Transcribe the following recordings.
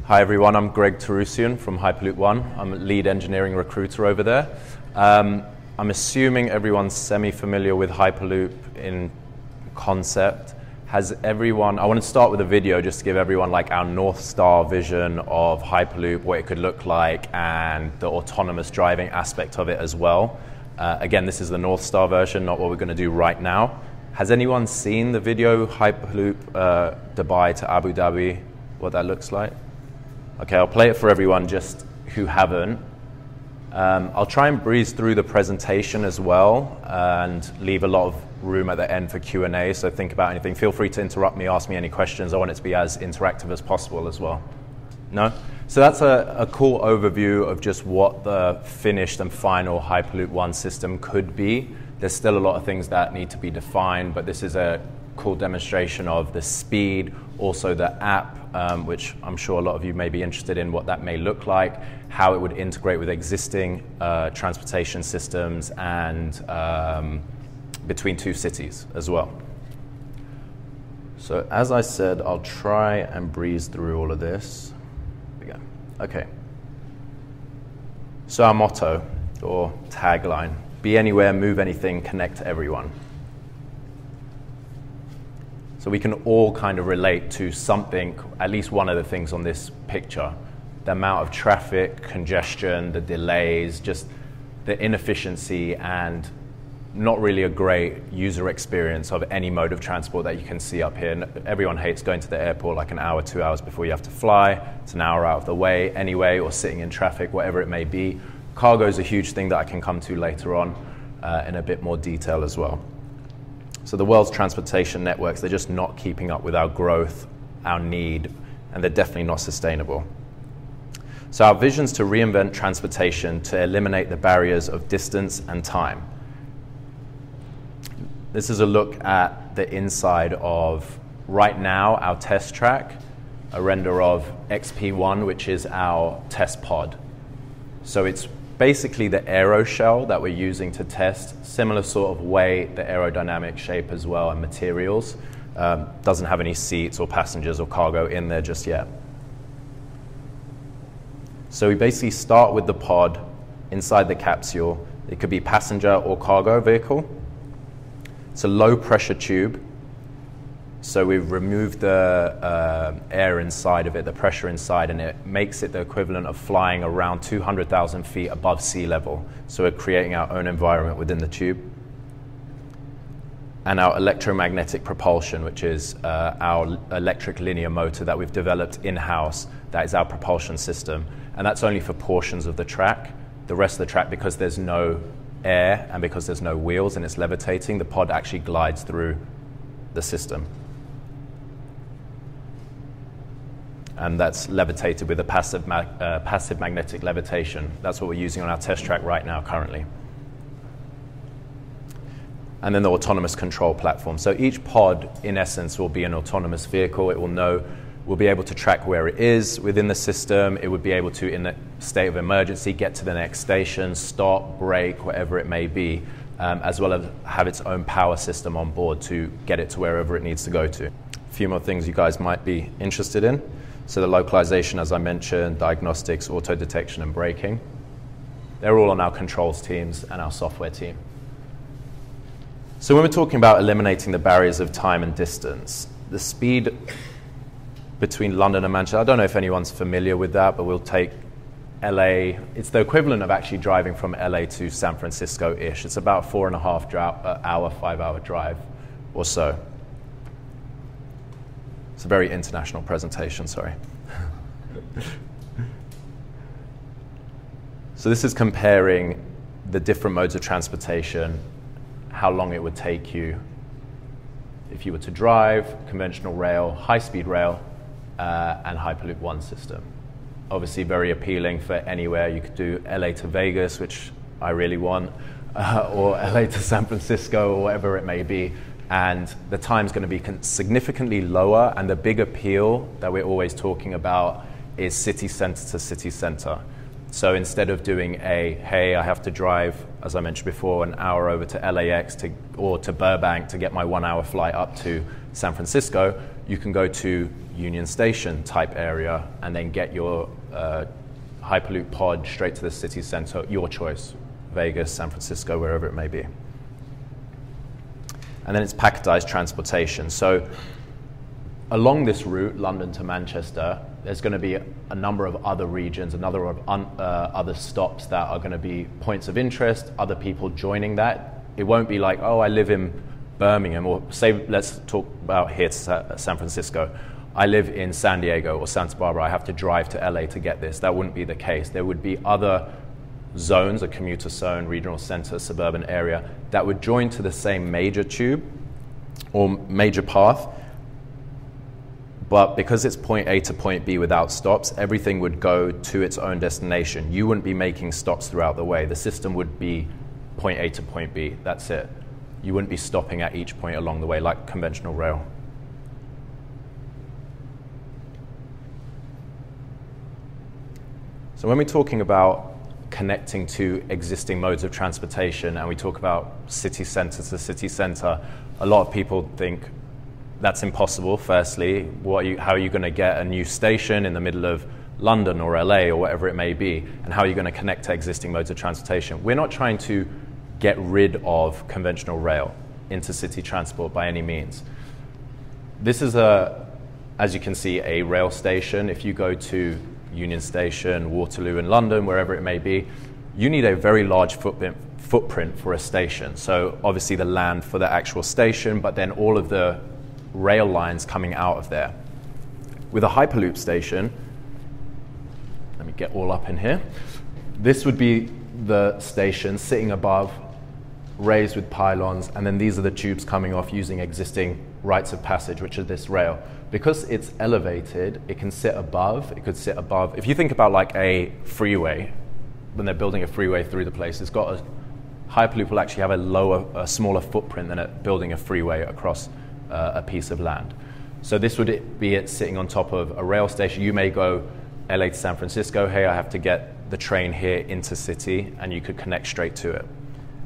Hi everyone, I'm Greg Toroosian from Hyperloop One. I'm a lead engineering recruiter over there. I'm assuming everyone's semi-familiar with Hyperloop in concept. I want to start with a video just to give everyone like our North Star vision of Hyperloop, what it could look like, and the autonomous driving aspect of it as well. Again, this is the North Star version, not what we're going to do right now. Has anyone seen the video Hyperloop Dubai to Abu Dhabi, what that looks like? Okay, I'll play it for everyone just who haven't. I'll try and breeze through the presentation as well and leave a lot of room at the end for Q&A, so think about anything. Feel free to interrupt me, ask me any questions. I want it to be as interactive as possible as well. No? So that's a cool overview of just what the finished and final Hyperloop One system could be. There's still a lot of things that need to be defined, but this is a cool demonstration of the speed, also the app, which I'm sure a lot of you may be interested in what that may look like, how it would integrate with existing transportation systems and between two cities as well. So as I said, I'll try and breeze through all of this. Here we go. Okay. So our motto or tagline, be anywhere, move anything, connect everyone. So we can all kind of relate to something, at least one of the things on this picture. The amount of traffic, congestion, the delays, just the inefficiency and not really a great user experience of any mode of transport that you can see up here. Everyone hates going to the airport like an hour, 2 hours before you have to fly. It's an hour out of the way anyway, or sitting in traffic, whatever it may be. Cargo is a huge thing that I can come to later on in a bit more detail as well. So the world's transportation networks, they're just not keeping up with our growth, our need, and they're definitely not sustainable. So our vision is to reinvent transportation to eliminate the barriers of distance and time. This is a look at the inside of, right now, our test track, a render of XP1, which is our test pod. So it's basically the aero shell that we're using to test, similar sort of weight, the aerodynamic shape as well, and materials. Doesn't have any seats or passengers or cargo in there just yet. So we basically start with the pod inside the capsule. It could be passenger or cargo vehicle. It's a low pressure tube. So we've removed the air inside of it, the pressure inside, and it makes it the equivalent of flying around 200,000 feet above sea level. So we're creating our own environment within the tube. And our electromagnetic propulsion, which is our electric linear motor that we've developed in-house, that is our propulsion system. And that's only for portions of the track. The rest of the track, because there's no air and because there's no wheels and it's levitating, the pod actually glides through the system. And that's levitated with a passive magnetic levitation. That's what we're using on our test track right now currently. And then the autonomous control platform. So each pod, in essence, will be an autonomous vehicle. It will be able to track where it is within the system. It would be able to, in a state of emergency, get to the next station, stop, brake, whatever it may be, as well as have its own power system on board to get it to wherever it needs to go to. A few more things you guys might be interested in. So the localization, as I mentioned, diagnostics, auto detection, and braking. They're all on our controls teams and our software team. So when we're talking about eliminating the barriers of time and distance, the speed between London and Manchester, I don't know if anyone's familiar with that, but we'll take LA. It's the equivalent of actually driving from LA to San Francisco-ish. It's about 4.5 hour, 5 hour drive or so. It's a very international presentation, sorry. So this is comparing the different modes of transportation, how long it would take you if you were to drive, conventional rail, high-speed rail, and Hyperloop One system. Obviously very appealing for anywhere. You could do LA to Vegas, which I really want, or LA to San Francisco, or whatever it may be. And the time's going to be significantly lower, and the big appeal that we're always talking about is city center to city center. So instead of doing hey, I have to drive, as I mentioned before, an hour over to LAX or to Burbank to get my 1 hour flight up to San Francisco, you can go to Union Station type area and then get your Hyperloop pod straight to the city center, your choice, Vegas, San Francisco, wherever it may be. And then it's packetized transportation. So along this route, London to Manchester, there's going to be a number of other regions, other stops that are going to be points of interest, other people joining that. It won't be like, oh, I live in Birmingham, or say, let's talk about here to San Francisco. I live in San Diego or Santa Barbara. I have to drive to LA to get this. That wouldn't be the case. There would be other zones, a commuter zone, regional center, suburban area, that would join to the same major tube or major path. But because it's point A to point B without stops, everything would go to its own destination. You wouldn't be making stops throughout the way. The system would be point A to point B. That's it. You wouldn't be stopping at each point along the way like conventional rail. So when we're talking about connecting to existing modes of transportation and we talk about city center to city center, a lot of people think that's impossible. Firstly, how are you going to get a new station in the middle of London or LA or whatever it may be, and how are you going to connect to existing modes of transportation? We're not trying to get rid of conventional rail, intercity transport by any means. This is, as you can see, a rail station. If you go to Union Station, Waterloo in London, wherever it may be, you need a very large footprint for a station. So obviously the land for the actual station, but then all of the rail lines coming out of there. With a Hyperloop station, let me get all up in here. This would be the station sitting above, raised with pylons, and then these are the tubes coming off using existing rights of passage, which are this rail. Because it's elevated, it can sit above, it could sit above. If you think about like a freeway, when they're building a freeway through the place, it's got Hyperloop will actually have a smaller footprint than building a freeway across a piece of land. So this would be it sitting on top of a rail station. You may go LA to San Francisco, hey, I have to get the train here into city, and you could connect straight to it.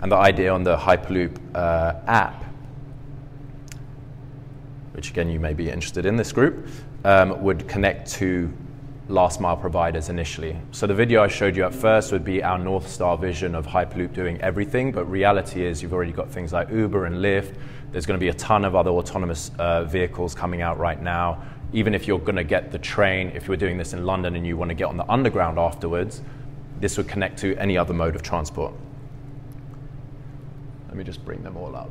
And the idea on the Hyperloop app, which again you may be interested in this group, would connect to last mile providers initially. So the video I showed you at first would be our North Star vision of Hyperloop doing everything, but reality is you've already got things like Uber and Lyft. There's going to be a ton of other autonomous vehicles coming out right now. Even if you're going to get the train, if you were doing this in London and you want to get on the underground afterwards, this would connect to any other mode of transport. Let me just bring them all up.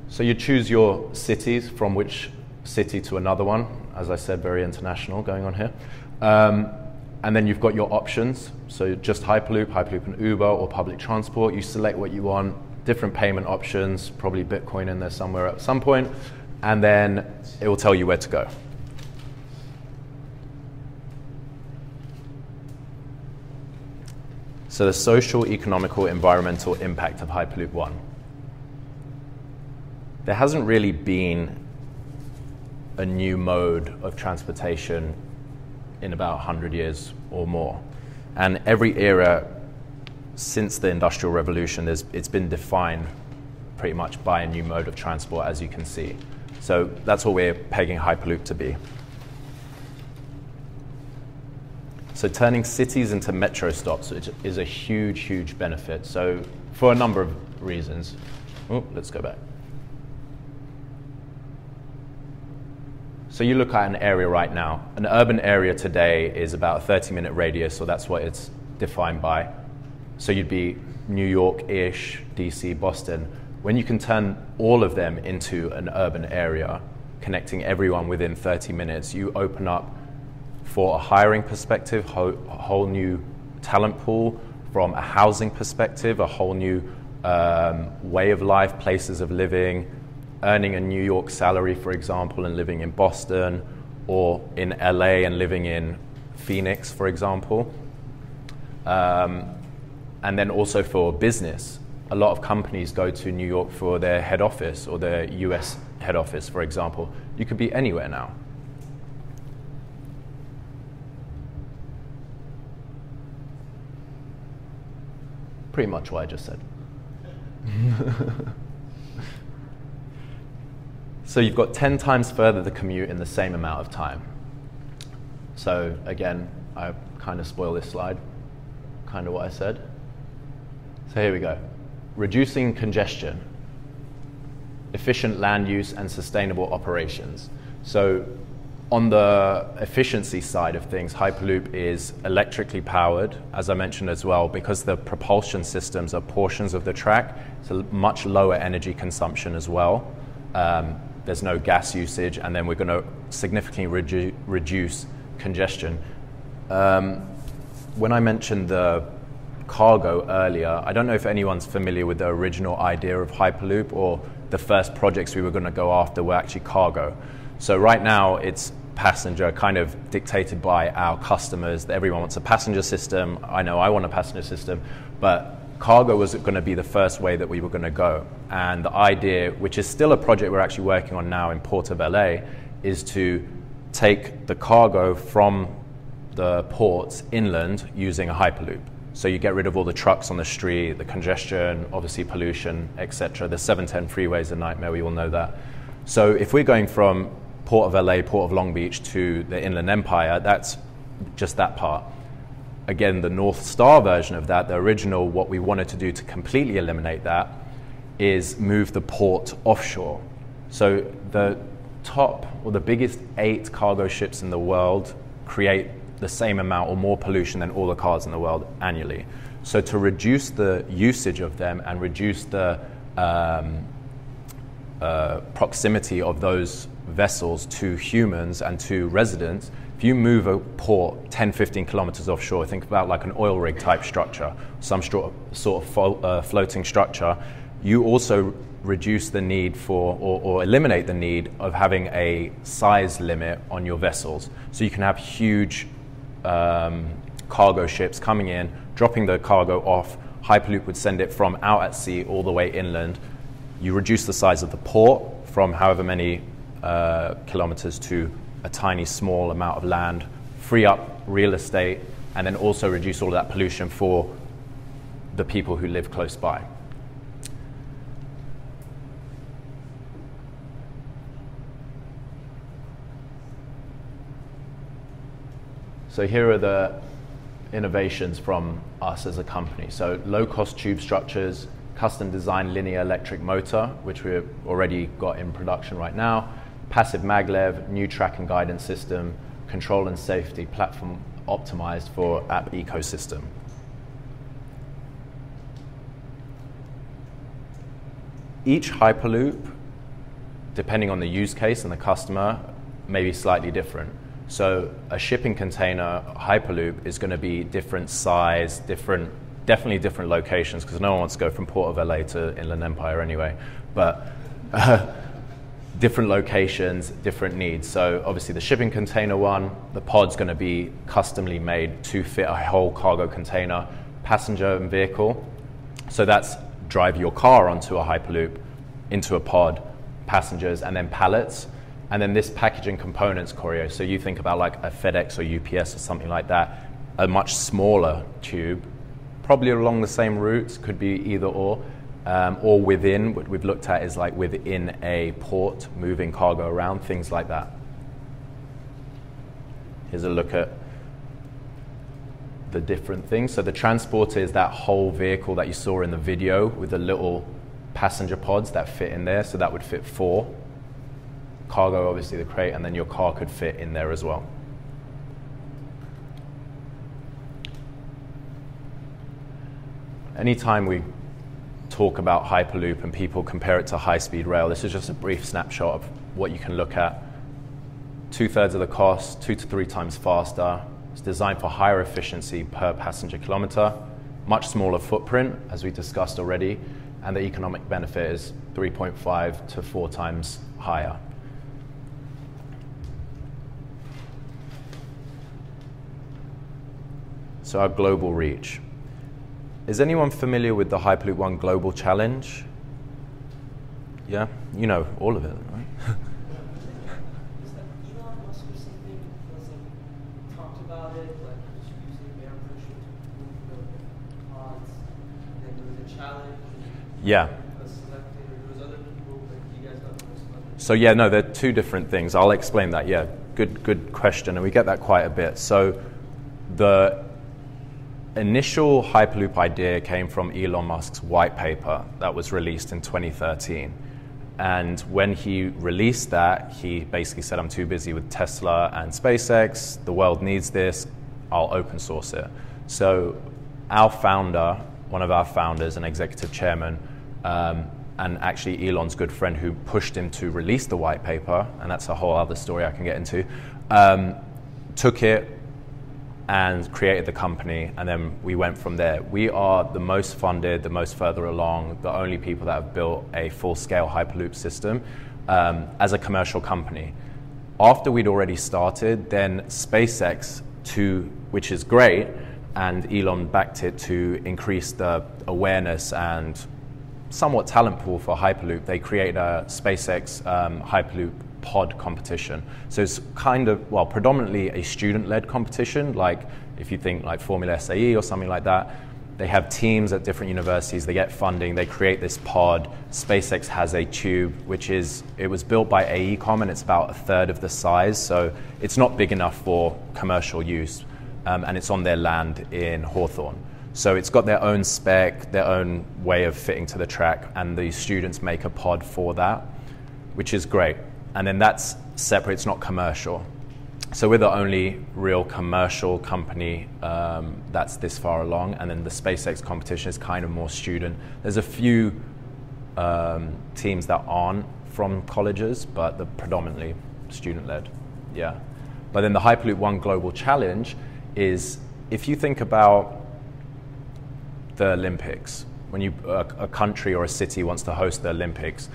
So you choose your cities, from which city to another one. As I said, very international going on here. And then you've got your options. So just Hyperloop, Hyperloop and Uber, or public transport. You select what you want, different payment options, probably Bitcoin in there somewhere at some point, and then it will tell you where to go. So the social, economical, environmental impact of Hyperloop 1. There hasn't really been a new mode of transportation in about 100 years or more. And every era since the Industrial Revolution, it's been defined pretty much by a new mode of transport, as you can see. So that's what we're pegging Hyperloop to be. So turning cities into metro stops, which is a huge, huge benefit. So for a number of reasons. Oh, let's go back. So you look at an area right now. An urban area today is about a 30-minute radius, so that's what it's defined by. So you'd be New York-ish, DC, Boston. When you can turn all of them into an urban area, connecting everyone within 30 minutes, you open up, for a hiring perspective, a whole new talent pool. From a housing perspective, a whole new way of life, places of living, earning a New York salary, for example, and living in Boston, or in LA and living in Phoenix, for example. And then also for business, a lot of companies go to New York for their head office or their US head office, for example. You could be anywhere now. Pretty much what I just said. So you've got 10 times further to commute in the same amount of time. So again, I kind of spoil this slide, kind of what I said. So here we go. Reducing congestion, efficient land use, and sustainable operations. So on the efficiency side of things, Hyperloop is electrically powered, as I mentioned as well, because the propulsion systems are portions of the track. It's a much lower energy consumption as well. There's no gas usage, and then we're going to significantly reduce congestion. When I mentioned the cargo earlier, I don't know if anyone's familiar with the original idea of Hyperloop, or the first projects we were going to go after were actually cargo. So right now it's passenger, kind of dictated by our customers. Everyone wants a passenger system. I know I want a passenger system, but cargo was going to be the first way that we were going to go. And the idea, which is still a project we're actually working on now in Port of LA, is to take the cargo from the ports inland using a Hyperloop. So you get rid of all the trucks on the street, the congestion, obviously pollution, etc. The 710 freeway is a nightmare, we all know that. So if we're going from Port of LA, Port of Long Beach to the Inland Empire, that's just that part. Again, the North Star version of that, the original, what we wanted to do to completely eliminate that is move the port offshore. So the top, or the biggest 8 cargo ships in the world create the same amount or more pollution than all the cars in the world annually. So to reduce the usage of them and reduce the proximity of those vessels to humans and to residents, if you move a port 10, 15 kilometers offshore, think about like an oil rig type structure, some sort of floating structure, you also reduce the need for, or eliminate the need of having a size limit on your vessels. So you can have huge cargo ships coming in, dropping the cargo off. Hyperloop would send it from out at sea all the way inland. You reduce the size of the port from however many kilometers to a tiny small amount of land, free up real estate, and then also reduce all of that pollution for the people who live close by. So here are the innovations from us as a company. So low-cost tube structures, custom designed linear electric motor, which we've already got in production right now, passive maglev, new track and guidance system, control and safety platform optimized for app ecosystem. Each Hyperloop, depending on the use case and the customer, may be slightly different. So a shipping container Hyperloop is going to be different size, definitely different locations, because no one wants to go from Port of LA to Inland Empire anyway, but different locations, different needs. So obviously the shipping container one, the pod's going to be customly made to fit a whole cargo container, passenger and vehicle. So that's drive your car onto a Hyperloop, into a pod, passengers, and then pallets. And then this packaging components choreo. So you think about like a FedEx or UPS or something like that, a much smaller tube, probably along the same routes, could be either or within. What we've looked at is like within a port, moving cargo around, things like that. Here's a look at the different things. So the transporter is that whole vehicle that you saw in the video with the little passenger pods that fit in there. So that would fit 4. Cargo, obviously the crate, and then your car could fit in there as well. Anytime we talk about Hyperloop and people compare it to high-speed rail, this is just a brief snapshot of what you can look at. 2/3 of the cost, 2 to 3 times faster. It's designed for higher efficiency per passenger kilometer, much smaller footprint, as we discussed already, and the economic benefit is 3.5 to 4 times higher. So our global reach. Is anyone familiar with the Hyperloop One Global Challenge? Yeah, you know all of it, right? Is that Elon Musk or something talked about it, like using air pressure to move the pods, and then there was a challenge. Yeah. Selected, or there was other people, but you guys got the most money. So yeah, no, they're two different things. I'll explain that. Yeah, good question, and we get that quite a bit. So the initial Hyperloop idea came from Elon Musk's white paper that was released in 2013. And when he released that, he basically said, I'm too busy with Tesla and SpaceX. The world needs this. I'll open source it. So our founder, one of our founders and executive chairman, and actually Elon's good friend who pushed him to release the white paper, and that's a whole other story I can get into, took it and created the company, and then we went from there. We are the most funded, the most further along, the only people that have built a full-scale Hyperloop system as a commercial company. After we'd already started, then SpaceX, which is great, and Elon backed it to increase the awareness and somewhat talent pool for Hyperloop. They created a SpaceX Hyperloop pod competition. So it's kind of, well, predominantly a student-led competition, like if you think like Formula SAE or something like that. They have teams at different universities, they get funding, they create this pod. SpaceX has a tube, it was built by AECOM, and it's about a third of the size, so it's not big enough for commercial use, and it's on their land in Hawthorne. So it's got their own spec, their own way of fitting to the track, and the students make a pod for that, which is great. And then that's separate, it's not commercial. So we're the only real commercial company that's this far along, and then the SpaceX competition is kind of more student. There's a few teams that aren't from colleges, but they're predominantly student-led, yeah. But then the Hyperloop One Global Challenge is, if you think about the Olympics, when a country or a city wants to host the Olympics,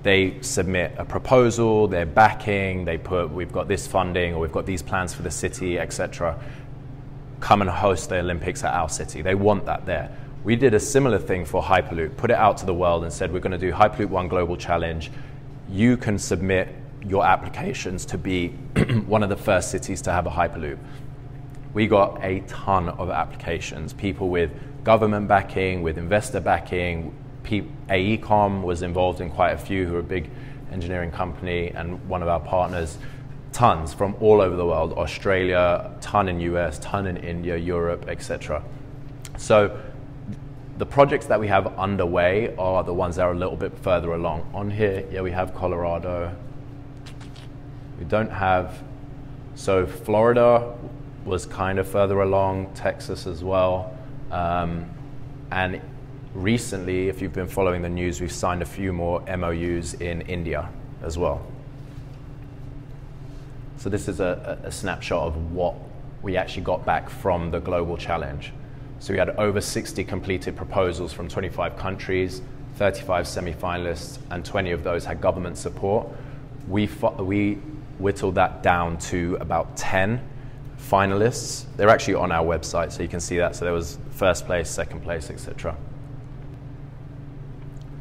they submit a proposal, they're backing, they put, we've got this funding, or we've got these plans for the city, etc. Come and host the Olympics at our city. They want that there. We did a similar thing for Hyperloop, put it out to the world and said, we're going to do Hyperloop One Global Challenge. You can submit your applications to be one of the first cities to have a Hyperloop. We got a ton of applications, people with government backing, with investor backing. AECOM was involved in quite a few, who are a big engineering company, and one of our partners, tons from all over the world, Australia, ton in US, ton in India, Europe, etc. So the projects that we have underway are the ones that are a little bit further along. On here, yeah, we have Colorado. We don't have, so Florida was kind of further along, Texas as well, and recently, if you've been following the news, we've signed a few more MOUs in India as well. So this is a snapshot of what we actually got back from the global challenge. So we had over 60 completed proposals from 25 countries, 35 semi-finalists, and 20 of those had government support. We whittled that down to about 10 finalists. They're actually on our website, so you can see that. So there was first place, second place, etc.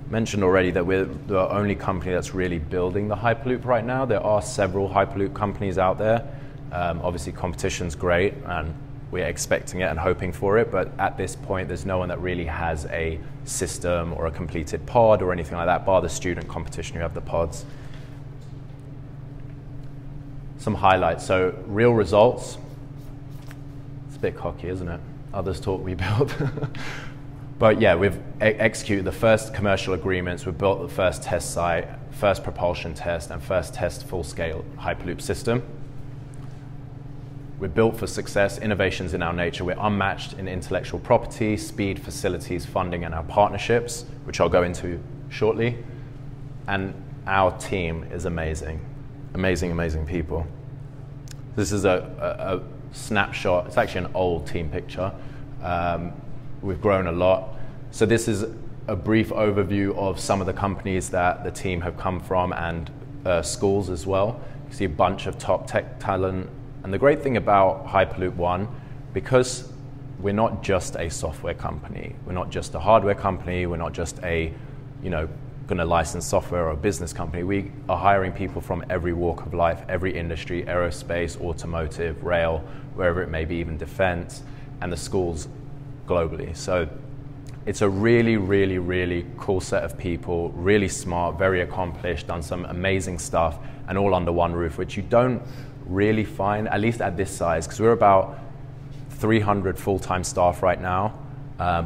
Mentioned already that we're the only company that's really building the Hyperloop right now. There are several Hyperloop companies out there. Obviously, competition's great, and we're expecting it and hoping for it, but at this point, there's no one that really has a system or a completed pod or anything like that, bar the student competition who have the pods. Some highlights. So, real results. It's a bit cocky, isn't it? Others thought we built. But yeah, we've executed the first commercial agreements, we've built the first test site, first propulsion test, and first test full-scale Hyperloop system. We're built for success, innovations in our nature. We're unmatched in intellectual property, speed, facilities, funding, and our partnerships, which I'll go into shortly. And our team is amazing. Amazing, amazing people. This is a snapshot. It's actually an old team picture. We've grown a lot. So this is a brief overview of some of the companies that the team have come from, and schools as well. You see a bunch of top tech talent. And the great thing about Hyperloop One, because we're not just a software company, we're not just a hardware company, we're not just a, going to license software or a business company. We are hiring people from every walk of life, every industry, aerospace, automotive, rail, wherever it may be, even defense, and the schools globally. So it's a really, really, really cool set of people, really smart, very accomplished, done some amazing stuff, and all under one roof, which you don't really find, at least at this size, because we're about 300 full-time staff right now.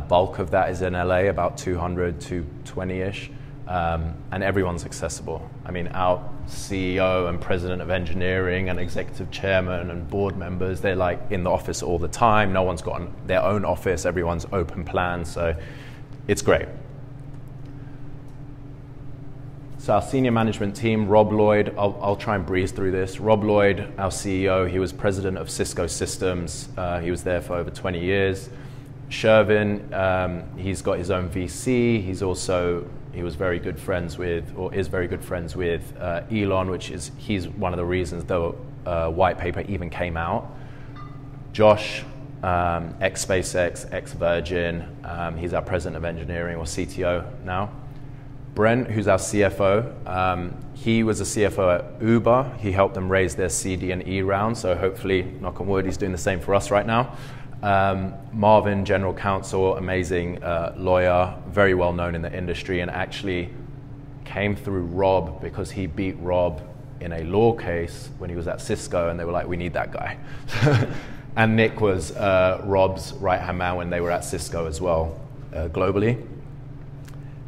Bulk of that is in LA, about 200 to 20-ish, and everyone's accessible. I mean, our CEO and president of engineering and executive chairman and board members, they're like in the office all the time. No one's got their own office. Everyone's open plan, so it's great. So our senior management team, Rob Lloyd, I'll try and breeze through this. Rob Lloyd, our CEO, he was president of Cisco Systems. He was there for over 20 years. Shervin, he's got his own VC. He was very good friends with, or is very good friends with Elon, he's one of the reasons the white paper even came out. Josh, ex-SpaceX, ex-Virgin, he's our president of engineering, or CTO now. Brent, who's our CFO, he was a CFO at Uber. He helped them raise their CD and E round, so hopefully, knock on wood, he's doing the same for us right now. Marvin, general counsel, amazing lawyer, very well known in the industry, and actually came through Rob because he beat Rob in a law case when he was at Cisco, and they were like, we need that guy. And Nick was Rob's right-hand man when they were at Cisco as well, globally.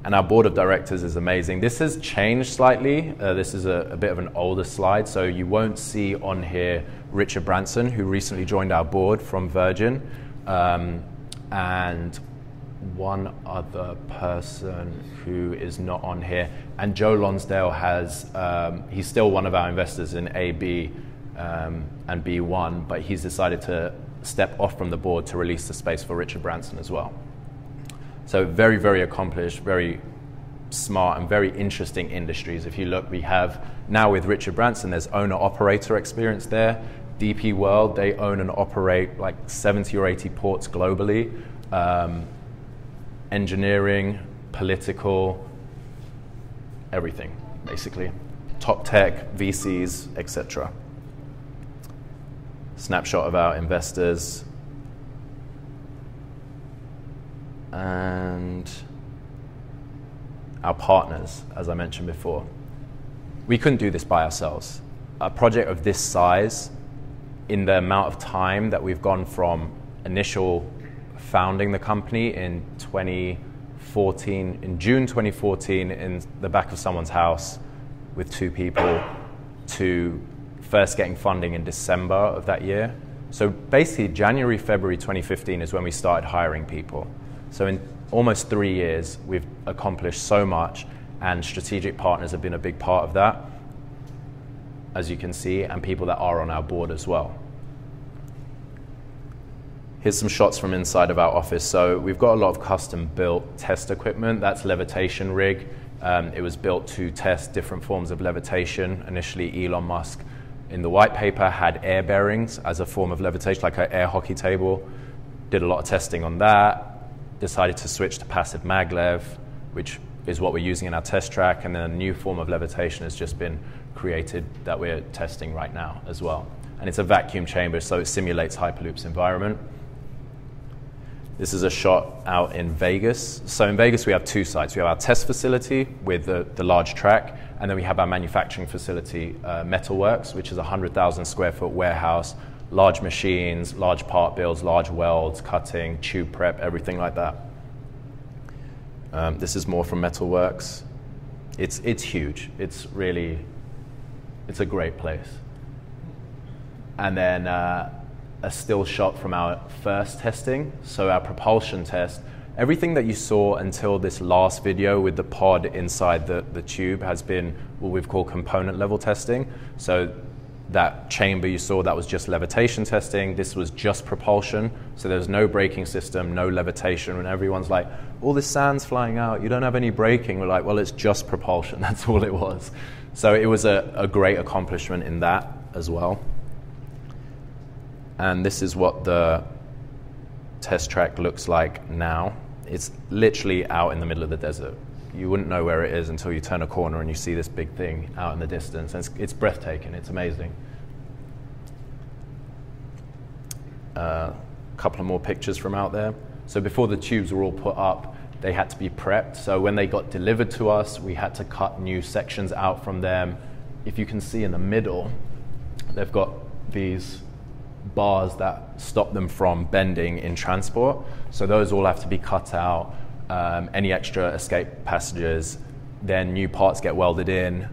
And our board of directors is amazing. This has changed slightly. This is a bit of an older slide, so you won't see on here Richard Branson, who recently joined our board from Virgin, and one other person who is not on here. And Joe Lonsdale he's still one of our investors in AB and B1, but he's decided to step off from the board to release the space for Richard Branson as well. So very, very accomplished, very smart, and very interesting industries. If you look, we have now with Richard Branson, there's owner-operator experience there. DP World, they own and operate like 70 or 80 ports globally. Engineering, political, everything, basically. Top tech, VCs, etc. Snapshot of our investors. And our partners, as I mentioned before. We couldn't do this by ourselves. A project of this size, in the amount of time that we've gone from initial founding the company in 2014, in June 2014, in the back of someone's house with 2 people, to first getting funding in December of that year. So basically January, February 2015 is when we started hiring people. So in almost 3 years, we've accomplished so much, and strategic partners have been a big part of that, as you can see, and people that are on our board as well. Here's some shots from inside of our office. So we've got a lot of custom-built test equipment. That's Levitation Rig. It was built to test different forms of levitation. Initially, Elon Musk, in the white paper, had air bearings as a form of levitation, like an air hockey table. Did a lot of testing on that. Decided to switch to passive maglev, which is what we're using in our test track, and then a new form of levitation has just been created that we're testing right now as well. And it's a vacuum chamber, so it simulates Hyperloop's environment. This is a shot out in Vegas. So in Vegas, we have 2 sites. We have our test facility with the large track, and then we have our manufacturing facility, Metalworks, which is a 100,000 square foot warehouse, large machines, large part builds, large welds, cutting, tube prep, everything like that. This is more from Metalworks. It's huge. It's a great place. And then a still shot from our first testing. So our propulsion test, everything that you saw until this last video with the pod inside the tube has been what we've called component level testing. So that chamber you saw, that was just levitation testing. This was just propulsion. So there's no braking system, no levitation. When everyone's like, all this sand's flying out, you don't have any braking. We're like, well, it's just propulsion. That's all it was. So it was a great accomplishment in that as well. And this is what the test track looks like now. It's literally out in the middle of the desert. You wouldn't know where it is until you turn a corner and you see this big thing out in the distance. And it's breathtaking. It's amazing. A couple of more pictures from out there. So before the tubes were all put up, they had to be prepped. So when they got delivered to us, we had to cut new sections out from them. If you can see in the middle, they've got these bars that stop them from bending in transport. So those all have to be cut out. Any extra escape passages, then new parts get welded in.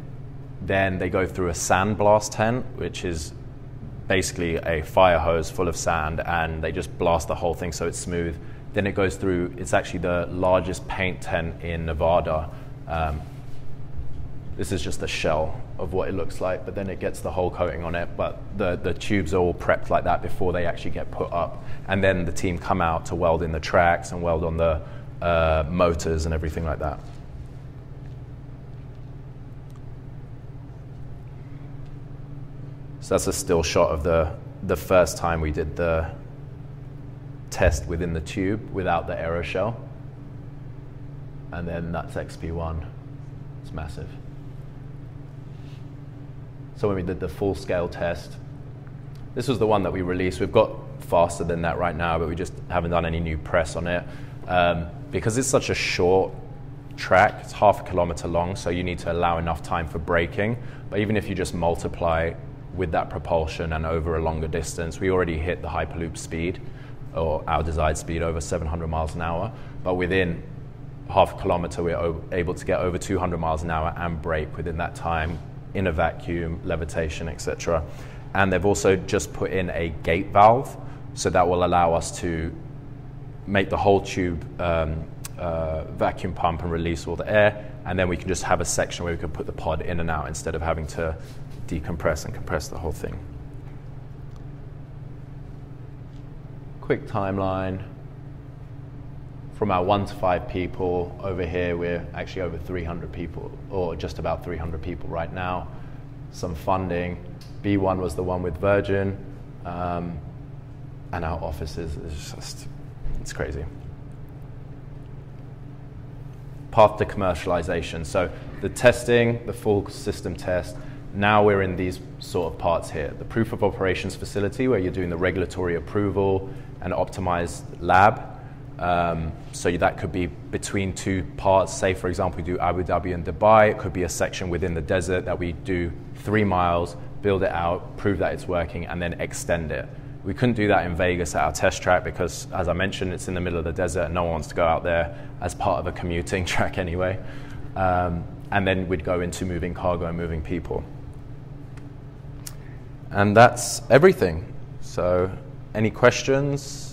Then they go through a sandblast tent, which is basically a fire hose full of sand, and they just blast the whole thing so it's smooth. Then it goes through, it's actually the largest paint tent in Nevada. This is just a shell of what it looks like, but then it gets the whole coating on it. But the tubes are all prepped like that before they actually get put up. And then the team come out to weld in the tracks and weld on the motors and everything like that. So that's a still shot of the first time we did the test within the tube without the aeroshell. And then that's XP1. It's massive. So when we did the full-scale test, this was the one that we released. We've got faster than that right now, but we just haven't done any new press on it. Because it's such a short track, it's 0.5 kilometer long, so you need to allow enough time for braking. But even if you just multiply with that propulsion and over a longer distance, we already hit the Hyperloop speed, or our desired speed, over 700 miles an hour. But within 0.5 kilometer, we're able to get over 200 miles an hour and brake within that time in a vacuum, levitation, etc. And they've also just put in a gate valve, so that will allow us to make the whole tube vacuum pump and release all the air, and then we can just have a section where we can put the pod in and out instead of having to decompress and compress the whole thing. Quick timeline. From our 1 to 5 people, over here we're actually over 300 people, or just about 300 people right now. Some funding. B1 was the one with Virgin, and our offices is just, it's crazy. Path to commercialization. So the testing, the full system test, now we're in these sort of parts here. The proof of operations facility, where you're doing the regulatory approval and optimized lab. So that could be between 2 parts. Say, for example, we do Abu Dhabi and Dubai. It could be a section within the desert that we do 3 miles, build it out, prove that it's working, and then extend it. We couldn't do that in Vegas at our test track because, as I mentioned, it's in the middle of the desert and no one wants to go out there as part of a commuting track anyway. And then we'd go into moving cargo and moving people. And that's everything. So any questions?